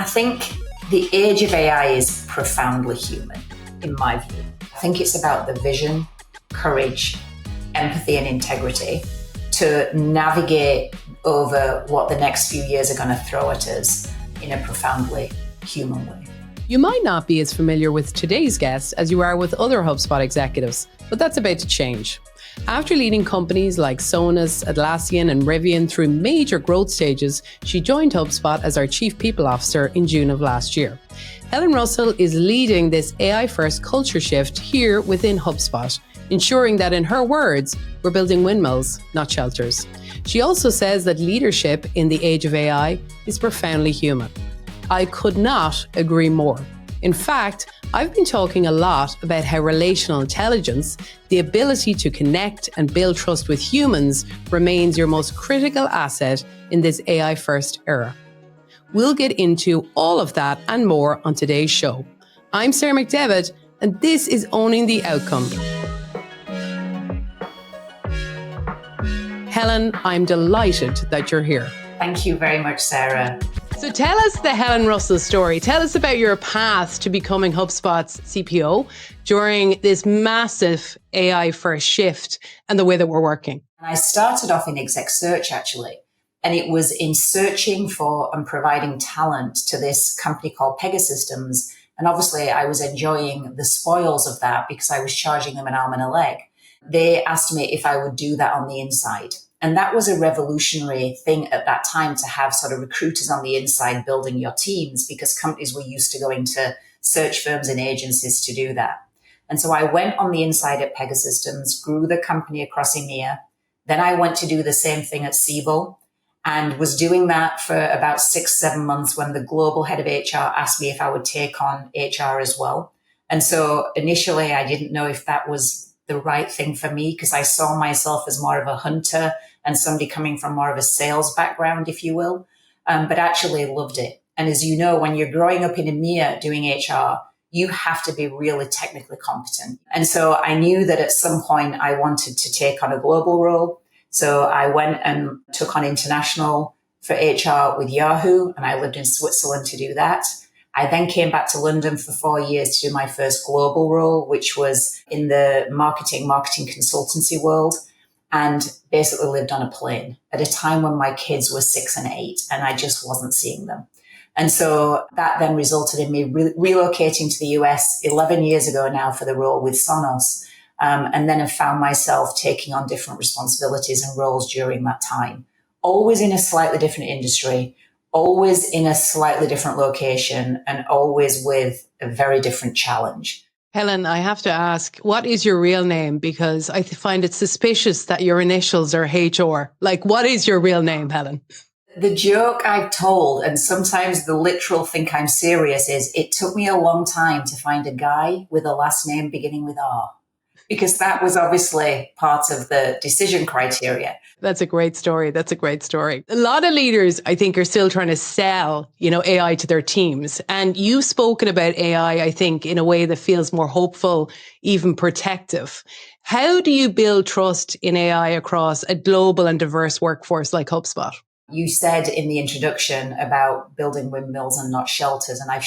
think the age of AI is profoundly human, in my view. I think it's about the vision, courage, empathy, and integrity to navigate over what the next few years are going to throw at us in a profoundly human way. You might not be as familiar with today's guest as you are with other HubSpot executives, but that's about to change. After leading companies like Sonos, Atlassian, and Rivian through major growth stages, she joined HubSpot as our Chief People Officer in June of last year. Helen Russell is leading this AI-first culture shift here within HubSpot, ensuring that, in her words, we're building windmills, not shelters. She also says that leadership in the age of AI is profoundly human. I could not agree more. In fact, I've been talking a lot about how relational intelligence, the ability to connect and build trust with humans, remains your most critical asset in this AI-first era. We'll get into all of that and more on today's show. I'm Sarah McDevitt, and this is Owning the Outcome. Helen, I'm delighted that you're here. Thank you very much, Sarah. So tell us the Helen Russell story. Tell us about your path to becoming HubSpot's CPO during this massive AI first shift and the way that we're working. I started off in exec search, actually, and it was in searching for and providing talent to this company called Pegasystems. And obviously, I was enjoying the spoils of that because I was charging them an arm and a leg. They asked me if I would do that on the inside. And that was a revolutionary thing at that time, to have sort of recruiters on the inside building your teams, because companies were used to going to search firms and agencies to do that. And so I went on the inside at Pegasystems, grew the company across EMEA. Then I went to do the same thing at Siebel and was doing that for about 6-7 months when the global head of HR asked me if I would take on HR as well. And so initially I didn't know if that was the right thing for me, because I saw myself as more of a hunter and somebody coming from more of a sales background, if you will, but actually loved it. And as you know, when you're growing up in EMEA doing HR, you have to be really technically competent. And so I knew that at some point I wanted to take on a global role. So I went and took on international for HR with Yahoo, and I lived in Switzerland to do that. I then came back to London for 4 years to do my first global role, which was in the marketing consultancy world, and basically lived on a plane at a time when my kids were 6 and 8 and I just wasn't seeing them. And so that then resulted in me relocating to the US 11 years ago now for the role with Sonos. And then I found myself taking on different responsibilities and roles during that time, always in a slightly different industry, always in a slightly different location, and always with a very different challenge. Helen, I have to ask, what is your real name? Because I find it suspicious that your initials are HR. Like, what is your real name, Helen? The joke I've told, and sometimes the literal think I'm serious, is it took me a long time to find a guy with a last name beginning with R, because that was obviously part of the decision criteria. That's a great story. That's a great story. A lot of leaders, I think, are still trying to sell, AI to their teams. And you've spoken about AI, I think, in a way that feels more hopeful, even protective. How do you build trust in AI across a global and diverse workforce like HubSpot? You said in the introduction about building windmills and not shelters, and I've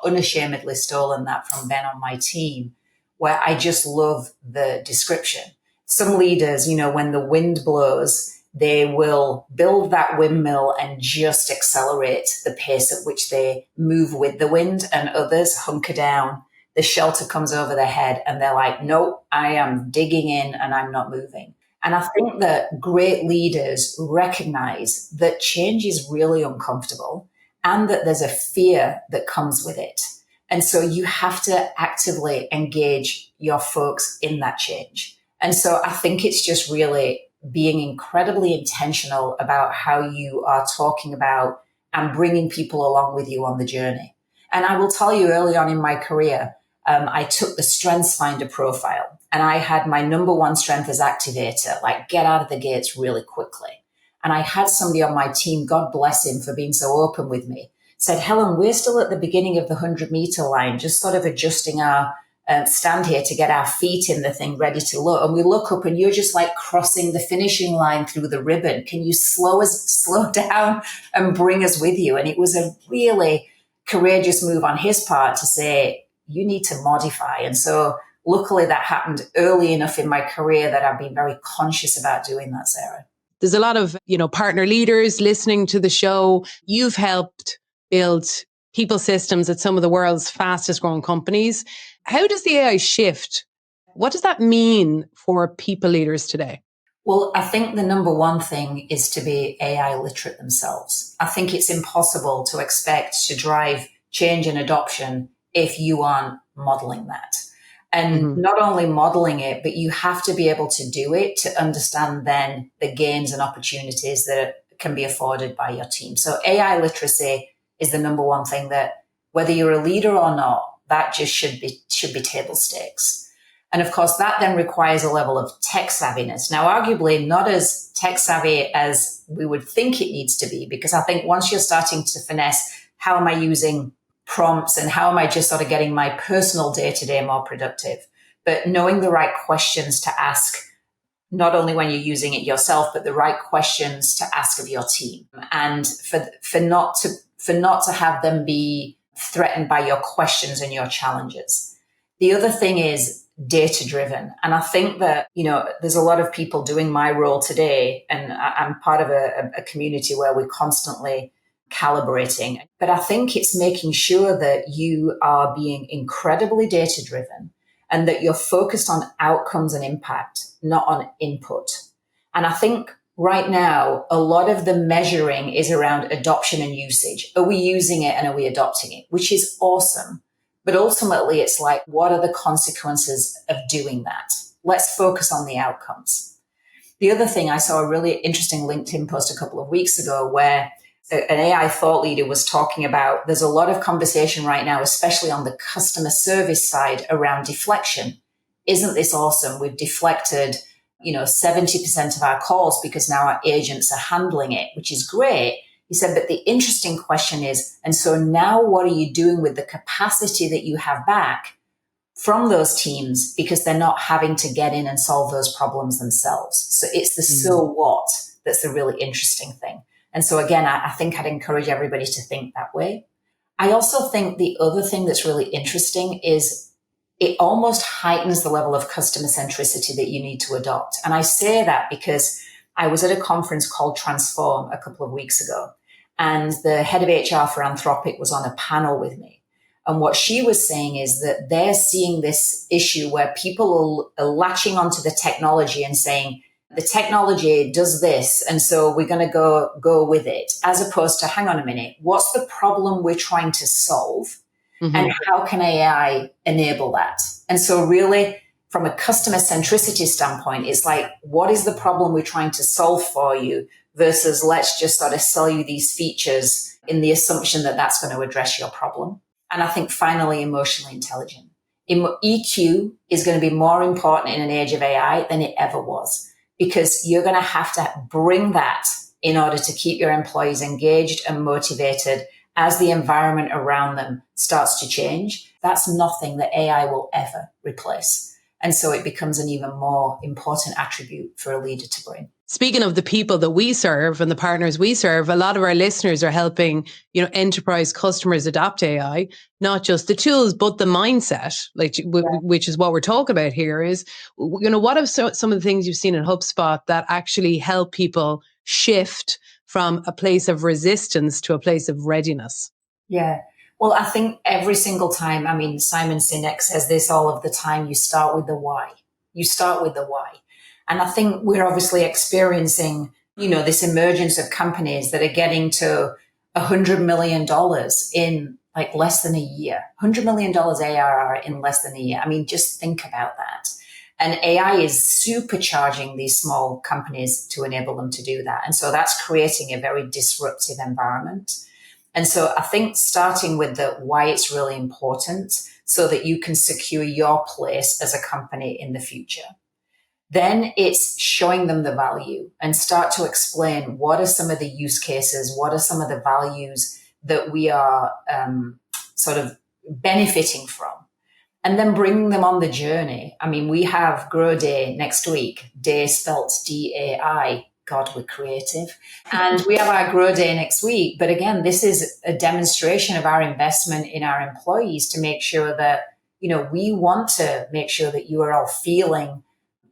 unashamedly stolen that from Ben on my team, where I just love the description. Some leaders, when the wind blows, they will build that windmill and just accelerate the pace at which they move with the wind, and others hunker down. The shelter comes over their head and they're like, nope, I am digging in and I'm not moving. And I think that great leaders recognize that change is really uncomfortable and that there's a fear that comes with it. And so you have to actively engage your folks in that change. And so I think it's just really being incredibly intentional about how you are talking about and bringing people along with you on the journey. And I will tell you, early on in my career, I took the Strengths Finder profile, and I had my number one strength as activator, like get out of the gates really quickly. And I had somebody on my team, God bless him for being so open with me, said, Helen, we're still at the beginning of the 100-meter line, just sort of adjusting our stand here to get our feet in the thing ready to look. And we look up and you're just like crossing the finishing line through the ribbon. Can you slow down and bring us with you? And it was a really courageous move on his part to say, you need to modify. And so luckily that happened early enough in my career that I've been very conscious about doing that, Sarah. There's a lot of, partner leaders listening to the show. You've helped build people systems at some of the world's fastest growing companies. How does the AI shift? What does that mean for people leaders today? Well, I think the number one thing is to be AI literate themselves. I think it's impossible to expect to drive change and adoption if you aren't modeling that. And not only modeling it, but you have to be able to do it to understand then the gains and opportunities that can be afforded by your team. So AI literacy is the number one thing that whether you're a leader or not, that just should be table stakes. And of course, that then requires a level of tech savviness. Now, arguably not as tech savvy as we would think it needs to be, because I think once you're starting to finesse, how am I using prompts and how am I just sort of getting my personal day-to-day more productive? But knowing the right questions to ask, not only when you're using it yourself, but the right questions to ask of your team, and for not to have them be threatened by your questions and your challenges. The other thing is data-driven. And I think that, there's a lot of people doing my role today, and I'm part of a community where we're constantly calibrating. But I think it's making sure that you are being incredibly data-driven and that you're focused on outcomes and impact, not on input. And I think right now, a lot of the measuring is around adoption and usage. Are we using it and are we adopting it? Which is awesome. But ultimately, it's like, what are the consequences of doing that? Let's focus on the outcomes. The other thing, I saw a really interesting LinkedIn post a couple of weeks ago where an AI thought leader was talking about there's a lot of conversation right now, especially on the customer service side, around deflection. Isn't this awesome? We've deflected, 70% of our calls because now our agents are handling it, which is great. He said, but the interesting question is, and so now what are you doing with the capacity that you have back from those teams because they're not having to get in and solve those problems themselves? So it's the so what that's the really interesting thing. And so again, I think I'd encourage everybody to think that way. I also think the other thing that's really interesting is it almost heightens the level of customer centricity that you need to adopt. And I say that because I was at a conference called Transform a couple of weeks ago, and the head of HR for Anthropic was on a panel with me. And what she was saying is that they're seeing this issue where people are latching onto the technology and saying, the technology does this, and so we're going to go with it, as opposed to, hang on a minute, what's the problem we're trying to solve? And how can AI enable that? And so really, from a customer centricity standpoint, it's like, what is the problem we're trying to solve for you versus let's just sort of sell you these features in the assumption that that's going to address your problem. And I think finally, emotionally intelligent. EQ is going to be more important in an age of AI than it ever was, because you're going to have to bring that in order to keep your employees engaged and motivated as the environment around them starts to change. That's nothing that AI will ever replace. And so it becomes an even more important attribute for a leader to bring. Speaking of the people that we serve and the partners we serve, a lot of our listeners are helping, enterprise customers adopt AI, not just the tools, but the mindset, which is what we're talking about here is, what are some of the things you've seen in HubSpot that actually help people shift from a place of resistance to a place of readiness? Yeah. Well, I think every single time, Simon Sinek says this all of the time, you start with the why. You start with the why. And I think we're obviously experiencing, this emergence of companies that are getting to $100 million in like less than a year, $100 million ARR in less than a year. Just think about that. And AI is supercharging these small companies to enable them to do that. And so that's creating a very disruptive environment. And so I think starting with the why it's really important so that you can secure your place as a company in the future. Then it's showing them the value and start to explain what are some of the use cases, what are some of the values that we are sort of benefiting from. and then bringing them on the journey. I mean, we have Grow Day next week, day spelt DAI. God, we're creative. And we have our Grow Day next week. But again, this is a demonstration of our investment in our employees to make sure that, we want to make sure that you are all feeling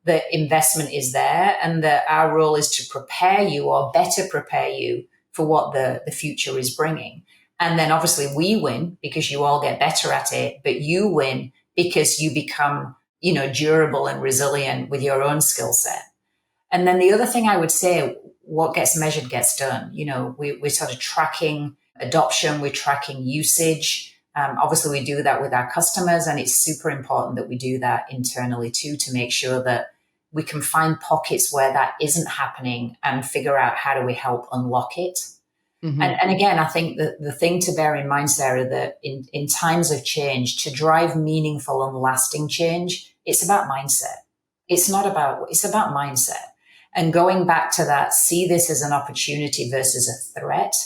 the investment is there, and that our role is to prepare you or better prepare you for what the future is bringing. And then obviously we win because you all get better at it, but you win because you become, durable and resilient with your own skill set. And then the other thing I would say, what gets measured gets done. We're sort of tracking adoption, we're tracking usage. Obviously, we do that with our customers, and it's super important that we do that internally too, to make sure that we can find pockets where that isn't happening and figure out how do we help unlock it. Mm-hmm. And again, I think that the thing to bear in mind, Sarah, that in times of change, to drive meaningful and lasting change, it's about mindset. It's about mindset. And going back to that, see this as an opportunity versus a threat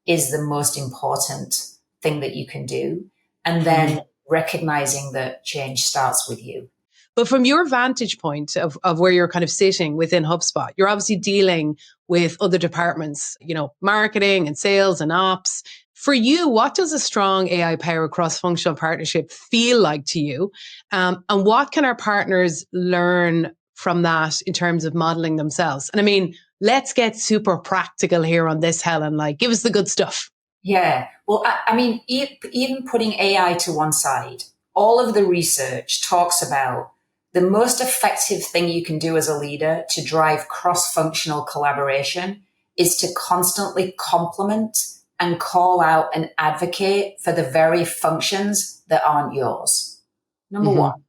is the most important thing that you can do. And then recognizing that change starts with you. But from your vantage point of where you're kind of sitting within HubSpot, you're obviously dealing with other departments, marketing and sales and ops. For you, what does a strong AI-powered cross-functional partnership feel like to you? And what can our partners learn from that in terms of modeling themselves? And I mean, let's get super practical here on this, Helen. Give us the good stuff. Yeah. Well, I mean, even putting AI to one side, all of the research talks about the most effective thing you can do as a leader to drive cross-functional collaboration is to constantly complement and call out and advocate for the very functions that aren't yours. Number one,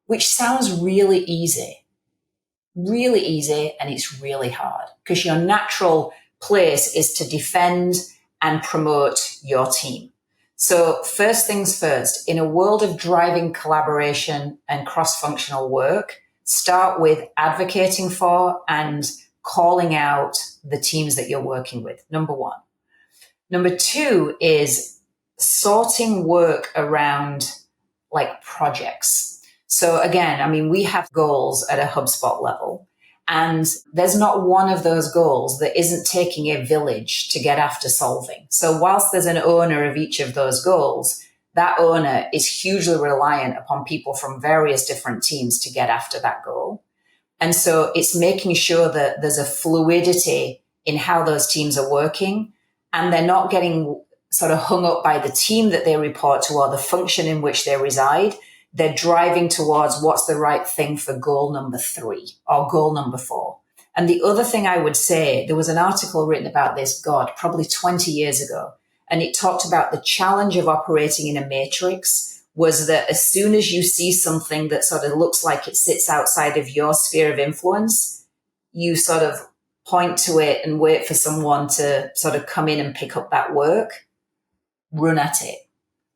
which sounds really easy, and it's really hard because your natural place is to defend and promote your team. So first things first, in a world of driving collaboration and cross-functional work, start with advocating for and calling out the teams that you're working with, number one. Number two is sorting work around projects. So again, I mean, we have goals at a HubSpot level, and there's not one of those goals that isn't taking a village to get after solving. So whilst there's an owner of each of those goals, that owner is hugely reliant upon people from various different teams to get after that goal. And so it's making sure that there's a fluidity in how those teams are working, and they're not getting sort of hung up by the team that they report to or the function in which they reside. They're driving towards what's the right thing for goal number 3 or goal number 4. And the other thing I would say, there was an article written about this, probably 20 years ago. And it talked about the challenge of operating in a matrix was that as soon as you see something that sort of looks like it sits outside of your sphere of influence, you sort of point to it and wait for someone to sort of come in and pick up that work. Run at it.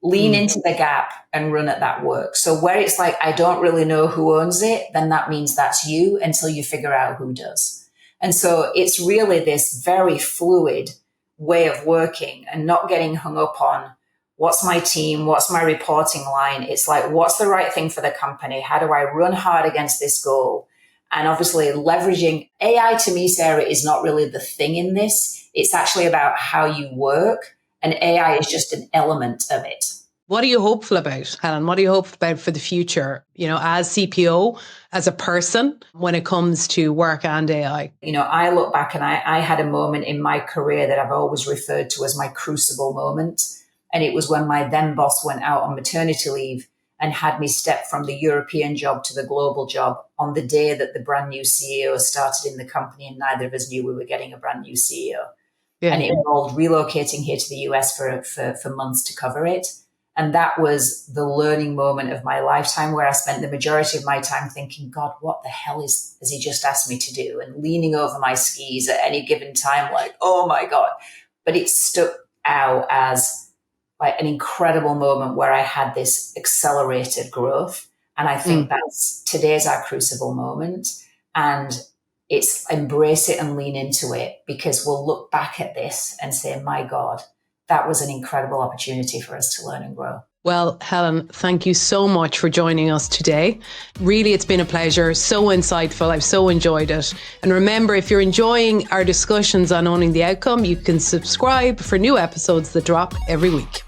Lean into the gap and run at that work. So where it's I don't really know who owns it, then that means that's you until you figure out who does. And so it's really this very fluid way of working and not getting hung up on what's my team, what's my reporting line. It's what's the right thing for the company? How do I run hard against this goal? And obviously leveraging AI to me, Sarah, is not really the thing in this. It's actually about how you work. And AI is just an element of it. What are you hopeful about, Helen? What are you hopeful about for the future, as CPO, as a person, when it comes to work and AI? I look back and I had a moment in my career that I've always referred to as my crucible moment. And it was when my then boss went out on maternity leave and had me step from the European job to the global job on the day that the brand new CEO started in the company, and neither of us knew we were getting a brand new CEO. Yeah. And it involved relocating here to the US for months to cover it. And that was the learning moment of my lifetime, where I spent the majority of my time thinking, God, what the hell has he just asked me to do? And leaning over my skis at any given time, oh my God. But it stuck out as an incredible moment where I had this accelerated growth. And I think that's today's our crucible moment. And it's embrace it and lean into it, because we'll look back at this and say, my God, that was an incredible opportunity for us to learn and grow. Well, Helen, thank you so much for joining us today. Really, it's been a pleasure. So insightful. I've so enjoyed it. And remember, if you're enjoying our discussions on owning the outcome, you can subscribe for new episodes that drop every week.